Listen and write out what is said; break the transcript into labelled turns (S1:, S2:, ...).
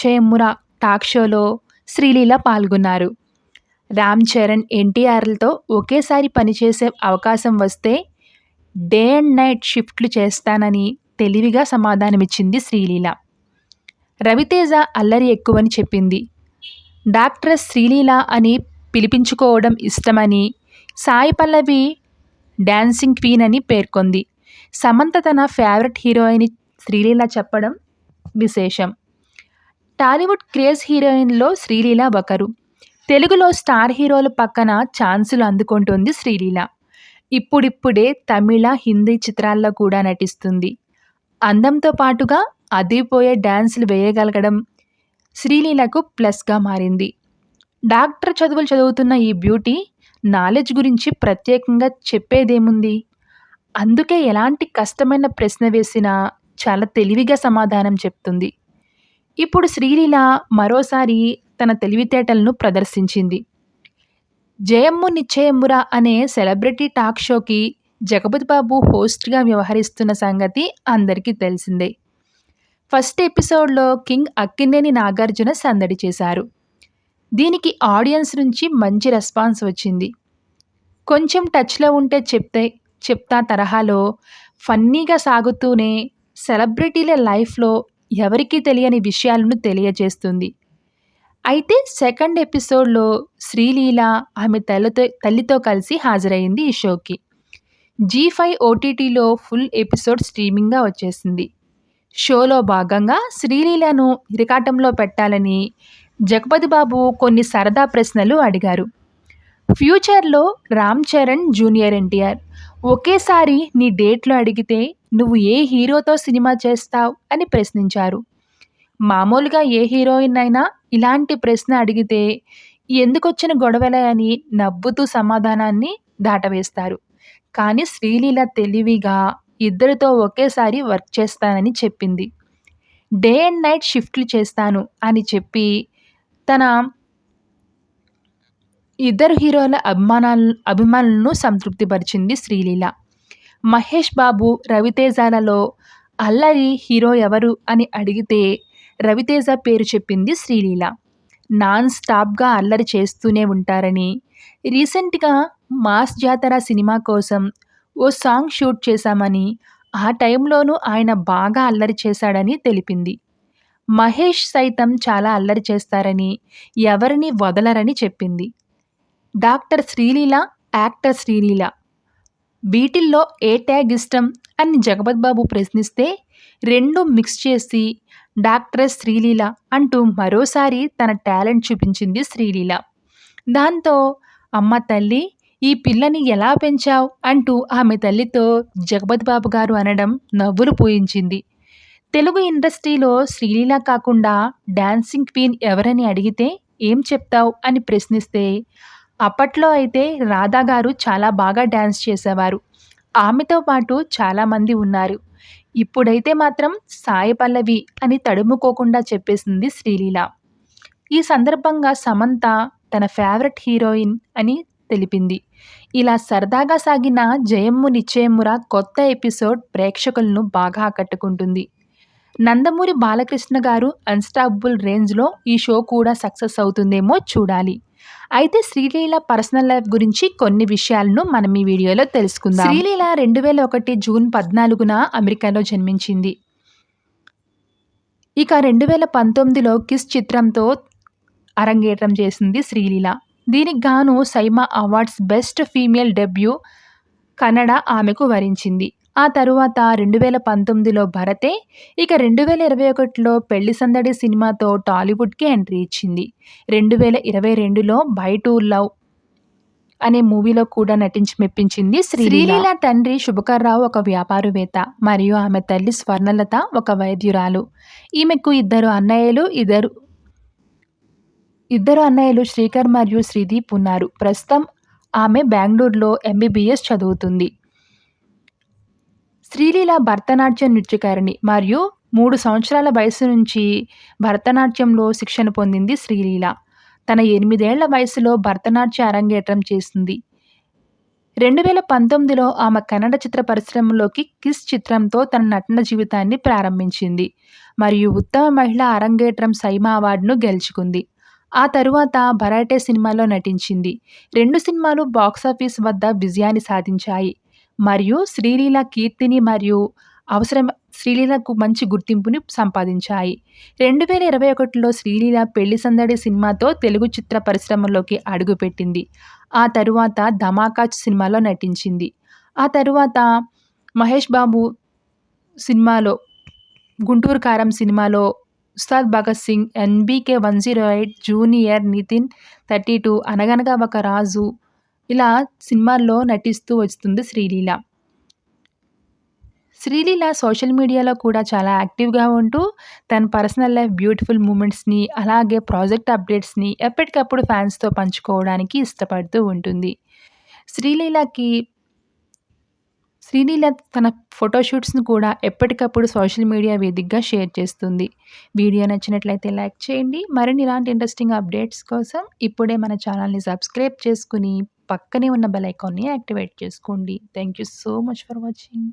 S1: చేముర talk షోలో శ్రీలీల పాల్గొన్నారు. రామ్ చరణ్, ఎన్టీఆర్లతో ఒకేసారి పనిచేసే అవకాశం వస్తే డే అండ్ నైట్ షిఫ్ట్లు చేస్తానని తెలివిగా సమాధానమిచ్చింది శ్రీలీల. రవితేజ అల్లరి ఎక్కువని చెప్పింది. డాక్టరస్ శ్రీలీల అని పిలిపించుకోవడం ఇష్టమని, సాయి పల్లవి డాన్సింగ్ క్వీన్ అని పేర్కొంది. సమంత తన ఫేవరెట్ హీరోయిన్ శ్రీలీల చెప్పడం విశేషం. టాలీవుడ్ క్రేజ్ హీరోయిన్లో శ్రీలీల ఒకరు. తెలుగులో స్టార్ హీరోల పక్కన ఛాన్సులు అందుకుంటోంది శ్రీలీల. ఇప్పుడిప్పుడే తమిళ, హిందీ చిత్రాల్లో కూడా నటిస్తుంది. అందంతో పాటుగా అదిరిపోయే డాన్సులు వేయగలగడం శ్రీలీలకు ప్లస్గా మారింది. డాక్టర్ చదువులు చదువుతున్న ఈ బ్యూటీ నాలెడ్జ్ గురించి ప్రత్యేకంగా చెప్పేదేముంది? అందుకే ఎలాంటి కష్టమైన ప్రశ్న వేసినా చాలా తెలివిగా సమాధానం చెప్తుంది. ఇప్పుడు శ్రీలీల మరోసారి తన తెలివితేటలను ప్రదర్శించింది. జయమ్ము నిశ్చయమ్మురా అనే సెలబ్రిటీ టాక్ షోకి జగపతి బాబు హోస్ట్గా వ్యవహరిస్తున్న సంగతి అందరికీ తెలిసిందే. ఫస్ట్ ఎపిసోడ్లో కింగ్ అక్కినేని నాగార్జున సందడి చేశారు. దీనికి ఆడియన్స్ నుంచి మంచి రెస్పాన్స్ వచ్చింది. కొంచెం టచ్లో ఉంటే చెప్తా తరహాలో ఫన్నీగా సాగుతూనే సెలబ్రిటీల లైఫ్లో ఎవరికీ తెలియని విషయాలను తెలియజేస్తుంది. అయితే సెకండ్ ఎపిసోడ్లో శ్రీలీల ఆమె తల్లితో కలిసి హాజరైంది ఈ షోకి. జీ5 ఓటీటీలో ఫుల్ ఎపిసోడ్ స్ట్రీమింగ్గా వచ్చేసింది. షోలో భాగంగా శ్రీలీలను ఇరకాటంలో పెట్టాలని జగపతి బాబు కొన్ని సరదా ప్రశ్నలు అడిగారు. ఫ్యూచర్లో రామ్ చరణ్, జూనియర్ ఎన్టీఆర్ ఒకేసారి నీ డేట్లో అడిగితే నువ్వు ఏ హీరోతో సినిమా చేస్తావ్ అని ప్రశ్నించారు. మామూలుగా ఏ హీరోయిన్ అయినా ఇలాంటి ప్రశ్న అడిగితే ఎందుకొచ్చిన గొడవలే అని నవ్వుతూ సమాధానాన్ని దాటవేస్తారు. కానీ శ్రీలీల తెలివిగా ఇద్దరితో ఒకేసారి వర్క్ చేస్తానని చెప్పింది. డే అండ్ నైట్ షిఫ్ట్లు చేస్తాను అని చెప్పి తన ఇద్దరు హీరోల అభిమానులను సంతృప్తిపరిచింది శ్రీలీల. మహేష్ బాబు, రవితేజలలో అల్లరి హీరో ఎవరు అని అడిగితే రవితేజ పేరు చెప్పింది శ్రీలీల. నాన్ స్టాప్గా అల్లరి చేస్తూనే ఉంటారని, రీసెంట్గా మాస్ జాతర సినిమా కోసం ఓ సాంగ్ షూట్ చేశామని, ఆ టైంలోనూ ఆయన బాగా అల్లరి చేశాడని తెలిపింది. మహేష్ సైతం చాలా అల్లరి చేస్తారని, ఎవరిని వదలరని చెప్పింది. డాక్టర్ శ్రీలీల, యాక్టర్ శ్రీలీల వీటిల్లో ఏ ట్యాగ్ ఇష్టం అని జగపతి బాబు ప్రశ్నిస్తే రెండు మిక్స్ చేసి డాక్టరస్ శ్రీలీల అంటూ మరోసారి తన టాలెంట్ చూపించింది శ్రీలీల. దాంతో అమ్మ తల్లి, ఈ పిల్లని ఎలా పెంచావ్ అంటూ ఆమె తల్లితో జగపతి బాబు గారు అనడం నవ్వులు పూయించింది. తెలుగు ఇండస్ట్రీలో శ్రీలీల కాకుండా డాన్సింగ్ క్వీన్ ఎవరని అడిగితే ఏం చెప్తావ్ అని ప్రశ్నిస్తే అప్పట్లో అయితే రాధా గారు చాలా బాగా డాన్స్ చేసేవారు. ఆమెతో పాటు చాలామంది ఉన్నారు. ఇప్పుడైతే మాత్రం సాయి పల్లవి అని తడుముకోకుండా చెప్పేసింది శ్రీలీల. ఈ సందర్భంగా సమంత తన ఫేవరెట్ హీరోయిన్ అని తెలిపింది. ఇలా సరదాగా సాగిన జయమ్ము నిశ్చయమ్మురా కొత్త ఎపిసోడ్ ప్రేక్షకులను బాగా ఆకట్టుకుంటుంది. నందమూరి బాలకృష్ణ గారు అన్స్టాపబుల్ రేంజ్లో ఈ షో కూడా సక్సెస్ అవుతుందేమో చూడాలి. అయితే శ్రీలీల పర్సనల్ లైఫ్ గురించి కొన్ని విషయాలను మనం ఈ వీడియోలో తెలుసుకుందాం. శ్రీలీల 2001 జూన్ 14న అమెరికాలో జన్మించింది. ఇక 2019లో కిస్ చిత్రంతో అరంగేట్రం చేసింది శ్రీలీల. దీనికి గాను SIIMA awards best female debut Kannada ఆమెకు వరించింది. ఆ తరువాత 2019లో భరతే, ఇక 2021లో పెళ్లి సందడి సినిమాతో టాలీవుడ్కి ఎంట్రీ ఇచ్చింది. 2022లో బై టు లవ్ అనే మూవీలో కూడా నటించి మెప్పించింది శ్రీలీల. తండ్రి శుభకర్రావు ఒక వ్యాపారవేత్త మరియు ఆమె తల్లి స్వర్ణలత ఒక వైద్యురాలు. ఈమెకు ఇద్దరు అన్నయ్యలు శ్రీకర్ మరియు శ్రీదీప్ ఉన్నారు. ప్రస్తుతం ఆమె బెంగళూరులో MBBS చదువుతుంది. శ్రీలీల భరతనాట్యం నృత్యకారిణి మరియు 3 సంవత్సరాల వయసు నుంచి భరతనాట్యంలో శిక్షణ పొందింది శ్రీలీల. తన 8 ఏళ్ల వయసులో భరతనాట్య అరంగేట్రం చేసింది. 2019లో ఆమె కన్నడ చిత్ర పరిశ్రమలోకి 'కిస్' చిత్రంతో తన నటన జీవితాన్ని ప్రారంభించింది మరియు ఉత్తమ మహిళా అరంగేట్రం సైమా అవార్డును గెలుచుకుంది. ఆ తరువాత 'భరాటే' సినిమాలో నటించింది. 2 సినిమాలు బాక్సాఫీస్ వద్ద విజయాన్ని సాధించాయి మరియు శ్రీలీల కీర్తిని మరియు అవసరం శ్రీలీలకు మంచి గుర్తింపుని సంపాదించాయి. 2021లో శ్రీలీల 'పెళ్లి సందడి' సినిమాతో తెలుగు చిత్ర పరిశ్రమలోకి అడుగుపెట్టింది. ఆ తరువాత 'ధమాకా' సినిమాలో నటించింది. ఆ తరువాత మహేష్ బాబు సినిమాలో 'గుంటూరు కారం' సినిమాలో, ఉస్తాద్ భగత్ సింగ్, ఎన్‌బీకే 108, జూనియర్, నితిన్ 32, అనగనగా ఒక రాజు ఇలా సినిమాల్లో నటిస్తూ వస్తుంది శ్రీలీల. శ్రీలీల సోషల్ మీడియాలో కూడా చాలా యాక్టివ్‌గా ఉంటూ తన పర్సనల్ లైఫ్ బ్యూటిఫుల్ మూమెంట్స్‌ని, అలాగే ప్రాజెక్ట్ అప్డేట్స్‌ని ఎప్పటికప్పుడు ఫ్యాన్స్‌తో పంచుకోవడానికి ఇష్టపడుతూ ఉంటుంది. శ్రీలీలకి శ్రీలీల తన ఫోటోషూట్స్‌ని కూడా ఎప్పటికప్పుడు సోషల్ మీడియా వేదికగా షేర్ చేస్తుంది. వీడియో నచ్చినట్లయితే లైక్ చేయండి. మరిన్ని ఇలాంటి ఇంట్రెస్టింగ్ అప్డేట్స్ కోసం ఇప్పుడే మన ఛానల్‌ని సబ్స్క్రైబ్ చేసుకొని పక్కనే ఉన్న బెల్ ఐకాన్‌ని యాక్టివేట్ చేసుకోండి. Thank you so much for watching.